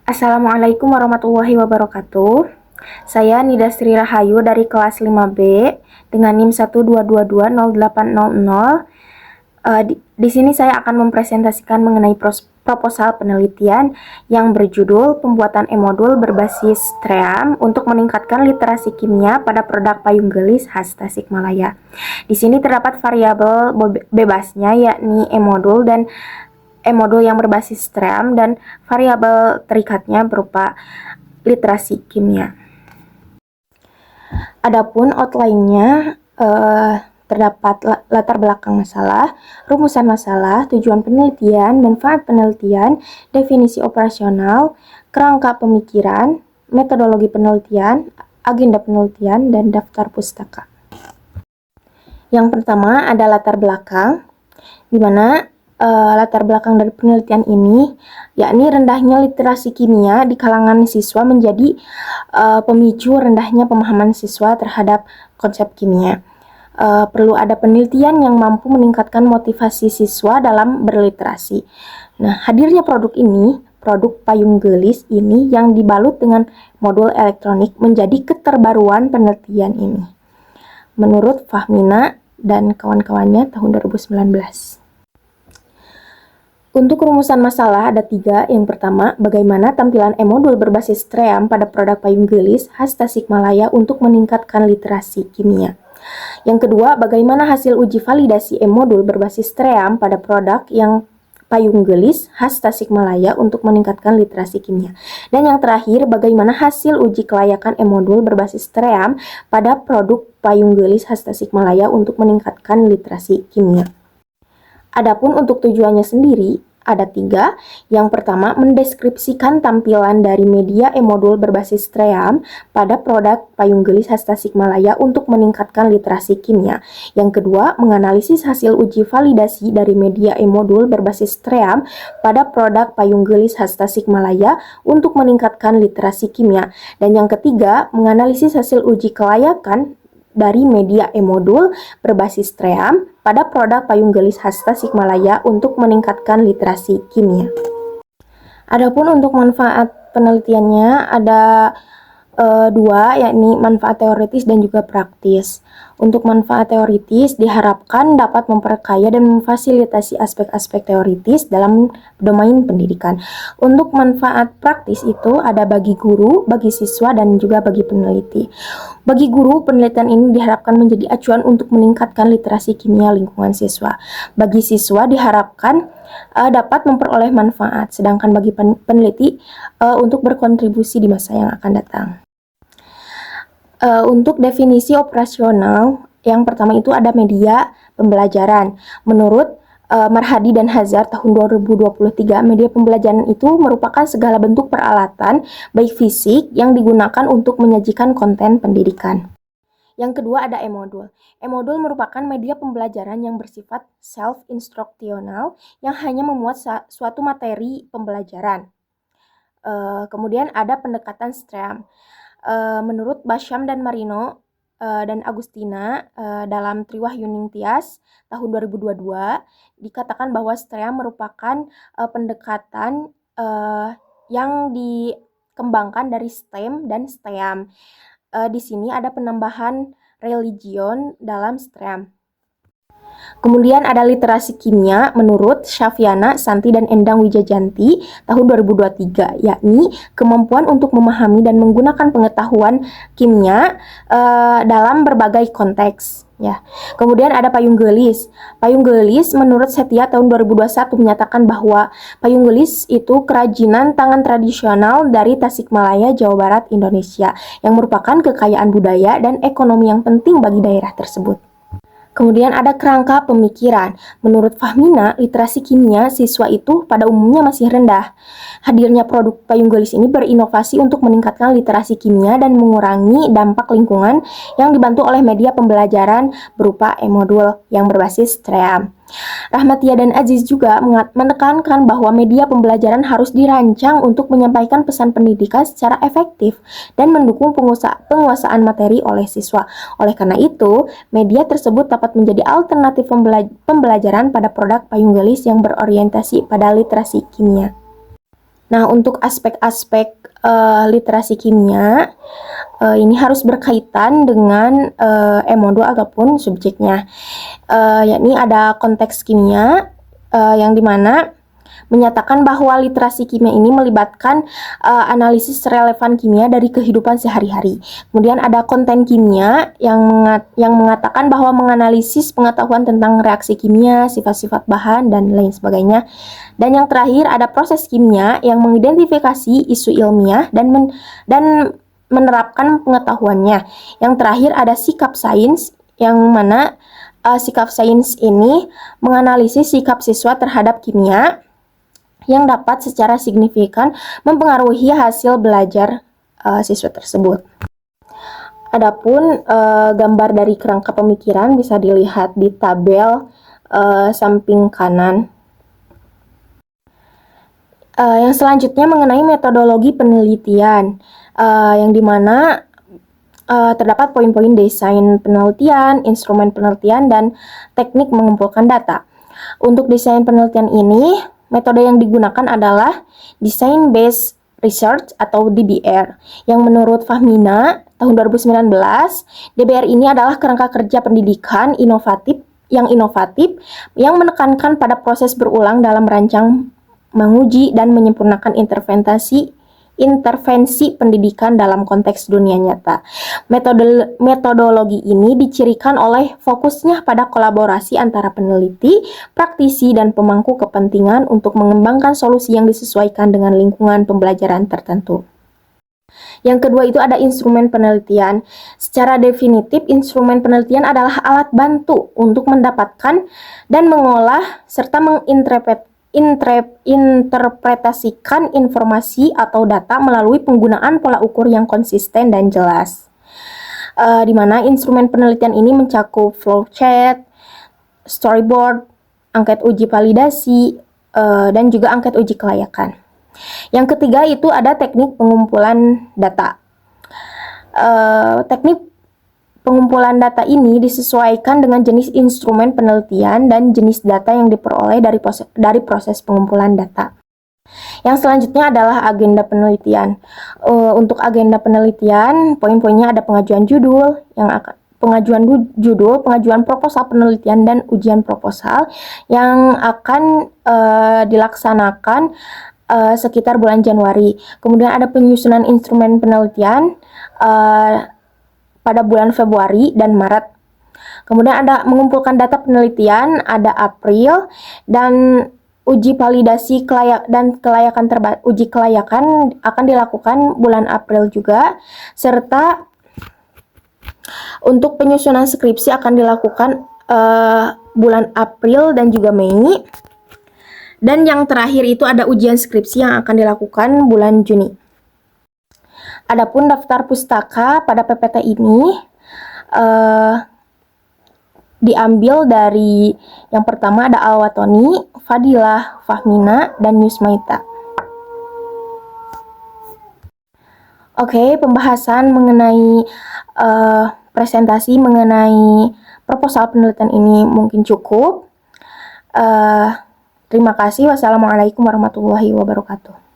Assalamualaikum warahmatullahi wabarakatuh. Saya Nida Sri Rahayu dari kelas 5B dengan NIM 122208000. Di sini saya akan mempresentasikan mengenai proposal penelitian yang berjudul pembuatan e-modul berbasis TREAM untuk meningkatkan literasi kimia pada produk payung gelis khas Tasikmalaya. Di sini terdapat variabel bebasnya yakni e-modul yang berbasis TREAM dan variabel terikatnya berupa literasi kimia. Adapun outline-nya terdapat latar belakang masalah, rumusan masalah, tujuan penelitian, manfaat penelitian, definisi operasional, kerangka pemikiran, metodologi penelitian, agenda penelitian, dan daftar pustaka. Yang pertama ada latar belakang, di mana latar belakang dari penelitian ini yakni rendahnya literasi kimia di kalangan siswa menjadi pemicu rendahnya pemahaman siswa terhadap konsep kimia. Perlu ada penelitian yang mampu meningkatkan motivasi siswa dalam berliterasi. Nah, hadirnya produk payung gelis ini yang dibalut dengan modul elektronik menjadi keterbaruan penelitian ini. Menurut Fahmina dan kawan-kawannya tahun 2019. Untuk rumusan masalah ada 3. Yang pertama, bagaimana tampilan e-modul berbasis TREAM pada produk payung gelis khas Tasikmalaya untuk meningkatkan literasi kimia. Yang kedua, bagaimana hasil uji validasi e-modul berbasis TREAM pada produk yang payung gelis khas Tasikmalaya untuk meningkatkan literasi kimia. Dan yang terakhir, bagaimana hasil uji kelayakan e-modul berbasis TREAM pada produk payung gelis khas Tasikmalaya untuk meningkatkan literasi kimia. Adapun untuk tujuannya sendiri, ada 3. Yang pertama, mendeskripsikan tampilan dari media e-modul berbasis TREAM pada produk payung gelis khas Tasikmalaya untuk meningkatkan literasi kimia. Yang kedua, menganalisis hasil uji validasi dari media e-modul berbasis TREAM pada produk payung gelis khas Tasikmalaya untuk meningkatkan literasi kimia. Dan yang ketiga, menganalisis hasil uji kelayakan dari media e-modul berbasis TREAM pada produk payung gelis khas Tasikmalaya untuk meningkatkan literasi kimia. Adapun untuk manfaat penelitiannya ada 2, yakni manfaat teoritis dan juga praktis. Untuk manfaat teoritis diharapkan dapat memperkaya dan memfasilitasi aspek-aspek teoritis dalam domain pendidikan. Untuk manfaat praktis itu ada bagi guru, bagi siswa, dan juga bagi peneliti. Bagi guru, penelitian ini diharapkan menjadi acuan untuk meningkatkan literasi kimia lingkungan siswa. Bagi siswa diharapkan dapat memperoleh manfaat, sedangkan bagi peneliti untuk berkontribusi di masa yang akan datang. Untuk definisi operasional, yang pertama itu ada media pembelajaran. Menurut Marhadi dan Hazar tahun 2023, media pembelajaran itu merupakan segala bentuk peralatan, baik fisik, yang digunakan untuk menyajikan konten pendidikan. Yang kedua ada e-modul. E-modul merupakan media pembelajaran yang bersifat self-instructional yang hanya memuat suatu materi pembelajaran. Kemudian ada pendekatan STREAM. Menurut Basham dan Marino dan Agustina dalam Triwahyuning Tias tahun 2022 dikatakan bahwa STREAM merupakan pendekatan yang dikembangkan dari STEM dan STEAM. Di sini ada penambahan religion dalam STREAM. Kemudian ada literasi kimia menurut Syafiana, Santi, dan Endang Wijajanti tahun 2023, yakni kemampuan untuk memahami dan menggunakan pengetahuan kimia dalam berbagai konteks. Ya. Kemudian ada payung gelis. Payung gelis menurut Setia tahun 2021 menyatakan bahwa payung gelis itu kerajinan tangan tradisional dari Tasikmalaya, Jawa Barat, Indonesia yang merupakan kekayaan budaya dan ekonomi yang penting bagi daerah tersebut. Kemudian ada kerangka pemikiran. Menurut Fahmina, literasi kimia siswa itu pada umumnya masih rendah. Hadirnya produk payung gelis ini berinovasi untuk meningkatkan literasi kimia dan mengurangi dampak lingkungan yang dibantu oleh media pembelajaran berupa e-modul yang berbasis TREAM. Rahmatia dan Aziz juga menekankan bahwa media pembelajaran harus dirancang untuk menyampaikan pesan pendidikan secara efektif dan mendukung penguasaan materi oleh siswa. Oleh karena itu, media tersebut dapat menjadi alternatif pembelajaran pada produk payung gelis yang berorientasi pada literasi kimia. Nah, untuk aspek-aspek literasi kimia, ini harus berkaitan dengan modul ataupun subjeknya, yakni ada konteks kimia yang dimana menyatakan bahwa literasi kimia ini melibatkan analisis relevan kimia dari kehidupan sehari-hari. Kemudian ada konten kimia yang mengatakan bahwa menganalisis pengetahuan tentang reaksi kimia, sifat-sifat bahan, dan lain sebagainya. Dan yang terakhir ada proses kimia yang mengidentifikasi isu ilmiah dan menerapkan pengetahuannya. Yang terakhir ada sikap sains yang mana sikap sains ini menganalisis sikap siswa terhadap kimia yang dapat secara signifikan mempengaruhi hasil belajar siswa tersebut. Adapun gambar dari kerangka pemikiran bisa dilihat di tabel samping kanan. Yang selanjutnya mengenai metodologi penelitian, yang dimana terdapat poin-poin desain penelitian, instrumen penelitian, dan teknik mengumpulkan data. Untuk desain penelitian ini, metode yang digunakan adalah Design Based Research atau DBR, yang menurut Fahmina tahun 2019, DBR ini adalah kerangka kerja pendidikan inovatif yang menekankan pada proses berulang dalam merancang, menguji, dan menyempurnakan intervensi pendidikan dalam konteks dunia nyata. Metodologi ini dicirikan oleh fokusnya pada kolaborasi antara peneliti, praktisi, dan pemangku kepentingan untuk mengembangkan solusi yang disesuaikan dengan lingkungan pembelajaran tertentu. Yang kedua itu ada instrumen penelitian. Secara definitif, instrumen penelitian adalah alat bantu untuk mendapatkan dan mengolah serta interpretasikan informasi atau data melalui penggunaan pola ukur yang konsisten dan jelas. Di mana instrumen penelitian ini mencakup flowchart, storyboard, angket uji validasi, dan juga angket uji kelayakan. Yang ketiga itu ada teknik pengumpulan data. Teknik pengumpulan data ini disesuaikan dengan jenis instrumen penelitian dan jenis data yang diperoleh dari proses pengumpulan data. Yang selanjutnya adalah agenda penelitian. Untuk agenda penelitian, poin-poinnya ada pengajuan judul, pengajuan proposal penelitian, dan ujian proposal yang akan dilaksanakan sekitar bulan Januari. Kemudian ada penyusunan instrumen penelitian pada bulan Februari dan Maret. Kemudian ada mengumpulkan data penelitian, ada April, dan uji validasi uji kelayakan akan dilakukan bulan April juga, serta untuk penyusunan skripsi akan dilakukan bulan April dan juga Mei. Dan yang terakhir itu ada ujian skripsi yang akan dilakukan bulan Juni. Adapun daftar pustaka pada PPT ini diambil dari yang pertama ada Al-Watoni, Fadilah, Fahmina, dan Yusmaita. Oke, pembahasan mengenai presentasi mengenai proposal penelitian ini mungkin cukup. Terima kasih. Wassalamualaikum warahmatullahi wabarakatuh.